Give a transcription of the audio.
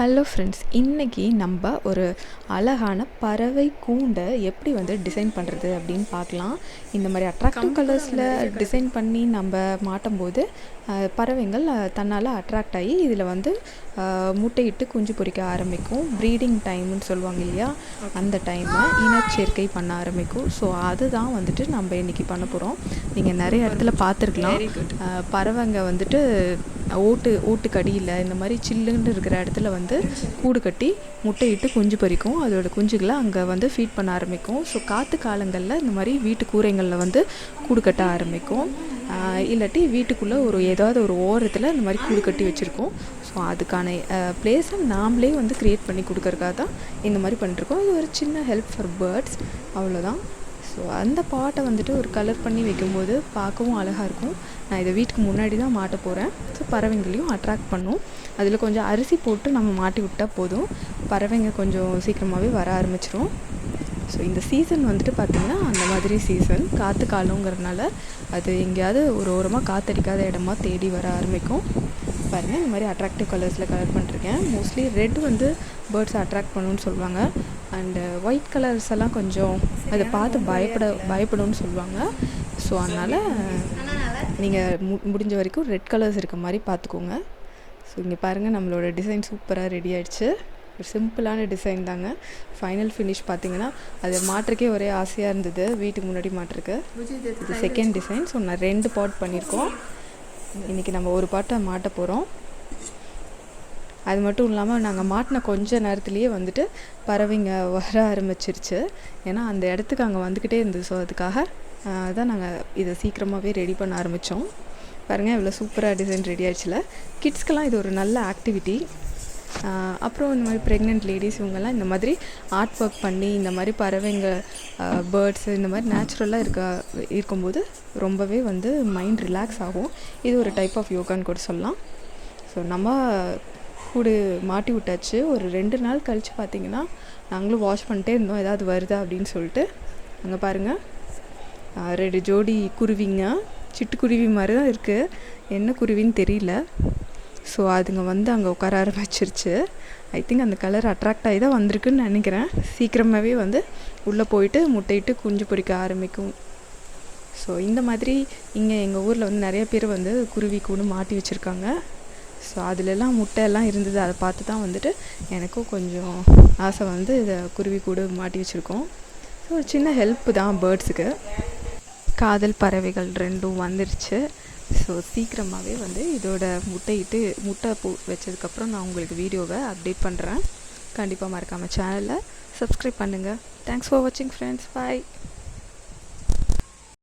Hello friends, இன்றைக்கி நம்ம ஒரு அழகான பறவை கூண்டை எப்படி டிசைன் பண்ணுறது அப்படின்னு பார்க்கலாம். இந்த மாதிரி அட்ராக்டிவ் கலர்ஸில் டிசைன் பண்ணி நம்ம மாட்டும்போது பறவைகள் தன்னால் அட்ராக்ட் ஆகி இதில் முட்டையிட்டு குஞ்சு பொரிக்க ஆரம்பிக்கும். ப்ரீடிங் டைம்னு சொல்லுவாங்க இல்லையா, அந்த டைமை இனச்சேர்க்கை பண்ண ஆரம்பிக்கும். ஸோ அதுதான் நம்ம இன்றைக்கி பண்ண போகிறோம். நீங்கள் நிறைய இடத்துல பார்த்துருக்கலாம், பறவைங்க ஓட்டுக்கடியில் இந்த மாதிரி சில்லுன்னு இருக்கிற இடத்துல கூடு கட்டி முட்டையிட்டு குஞ்சு பொரிக்கும். அதோட குஞ்சுகளை அங்கே ஃபீட் பண்ண ஆரம்பிக்கும். ஸோ காற்று காலங்களில் இந்த மாதிரி வீட்டு கூரைங்களில் கூடு கட்ட ஆரம்பிக்கும். இல்லாட்டி வீட்டுக்குள்ளே ஏதாவது ஒரு ஓரத்தில் இந்த மாதிரி கூடு கட்டி வச்சுருக்கோம். ஸோ அதுக்கான பிளேஸை நாம்ளே க்ரியேட் பண்ணி கொடுக்கறதுக்காக தான் இந்த மாதிரி பண்ணிட்டுருக்கோம். இது ஒரு சின்ன ஹெல்ப் ஃபார் பேர்ட்ஸ், அவ்வளோதான். ஸோ அந்த பாட்டை ஒரு கலர் பண்ணி வைக்கும்போது பார்க்கவும் அழகாக இருக்கும். நான் இதை வீட்டுக்கு முன்னாடி தான் மாட்ட போகிறேன். ஸோ பறவைங்களையும் அட்ராக்ட் பண்ணும். அதில் கொஞ்சம் அரிசி போட்டு நம்ம மாட்டி விட்டால் போதும், பறவைங்க கொஞ்சம் சீக்கிரமாகவே வர ஆரம்பிச்சிரும். ஸோ இந்த சீசன் பார்த்திங்கன்னா அந்த மாதிரி சீசன், காற்று காலங்கிறதுனால அது எங்கேயாவது ஒரு ஓரமாக காற்றடிக்காத இடமா தேடி வர ஆரம்பிக்கும். பாருங்கள், இந்த மாதிரி அட்ராக்டிவ் கலர்ஸில் கலர் பண்ணிருக்கேன். மோஸ்ட்லி ரெட் பேர்ட்ஸை அட்ராக்ட் பண்ணணும்னு சொல்லுவாங்க. அண்டு ஒயிட் கலர்ஸ் எல்லாம் கொஞ்சம் அதை பார்த்து பயப்படும்னு சொல்லுவாங்க. ஸோ அதனால் நீங்கள் முடிஞ்ச வரைக்கும் ரெட் கலர்ஸ் இருக்க மாதிரி பார்த்துக்கோங்க. ஸோ இங்கே பாருங்கள், நம்மளோட டிசைன் சூப்பராக ரெடி ஆகிடுச்சு. ஒரு சிம்பிளான டிசைன் தாங்க. ஃபைனல் ஃபினிஷ் பார்த்திங்கன்னா அது மாட்டுறக்கே ஒரே ஆசையாக இருந்தது, வீட்டுக்கு முன்னாடி மாட்டுருக்கு. இது செகண்ட் டிசைன். ஸோ நான் 2 பாட் பண்ணியிருக்கோம். இன்றைக்கி நம்ம ஒரு பாட்டை மாட்ட போகிறோம். அது மட்டும் இல்லாமல் நாங்கள் மாட்டின கொஞ்ச நேரத்துலேயே பறவைங்க வர ஆரம்பிச்சிருச்சு. ஏன்னா அந்த இடத்துக்கு அங்கே வந்துக்கிட்டே இருந்தது. ஸோ அதுக்காக தான் நாங்கள் இதை சீக்கிரமாகவே ரெடி பண்ண ஆரம்பித்தோம். பாருங்கள், இவ்வளோ சூப்பராக டிசைன் ரெடி ஆகிடுச்சில்ல. கிட்ஸ்க்கெல்லாம் இது ஒரு நல்ல ஆக்டிவிட்டி. அப்புறம் இந்த மாதிரி ப்ரெக்னென்ட் லேடிஸ் இவங்கெல்லாம் இந்த மாதிரி ஆர்ட் ஒர்க் பண்ணி இந்த மாதிரி பறவைங்க, பேர்ட்ஸு இந்த மாதிரி நேச்சுரலாக இருக்கும்போது ரொம்பவே மைண்ட் ரிலாக்ஸ் ஆகும். இது ஒரு டைப் ஆஃப் யோகான்னு கூட சொல்லலாம். ஸோ நம்ம கூடு மாட்டி விட்டாச்சு. ஒரு 2 நாள் கழித்து பார்த்திங்கன்னா நாங்களும் வாஷ் பண்ணிட்டே இருந்தோம், ஏதாவது வருதா அப்படின்னு சொல்லிட்டு. அங்கே பாருங்கள், 2 ஜோடி குருவிங்க, சிட்டுக்குருவி மாதிரி தான் இருக்குது, என்ன குருவின்னு தெரியல. ஸோ அதுங்க அங்கே உட்கார ஆரம்பிச்சிருச்சு. ஐ திங்க் அந்த கலர் அட்ராக்ட் ஆகி தான் வந்திருக்குன்னு நினைக்கிறேன். சீக்கிரமாகவே உள்ளே போயிட்டு முட்டையிட்டு குஞ்சு பொரிக்க ஆரம்பிக்கும். ஸோ இந்த மாதிரி இங்கே எங்கள் ஊரில் நிறைய பேர் குருவி கூடு மாட்டி வச்சுருக்காங்க. ஸோ அதிலெல்லாம் முட்டையெல்லாம் இருந்தது. அதை பார்த்து தான் எனக்கும் கொஞ்சம் ஆசை இதை குருவி கூடு மாட்டி வச்சுருக்கோம். ஸோ ஒரு சின்ன ஹெல்ப்பு தான் பேர்ட்ஸுக்கு. காதல் பறவைகள் 2ம் வந்துருச்சு. ஸோ சீக்கிரமாகவே இதோட முட்டை வச்சதுக்கப்புறம் நான் உங்களுக்கு வீடியோவை அப்டேட் பண்ணுறேன். கண்டிப்பாக மறக்காமல் சேனலை சப்ஸ்கிரைப் பண்ணுங்கள். தேங்க்ஸ் ஃபார் வாட்சிங் ஃப்ரெண்ட்ஸ். பாய்.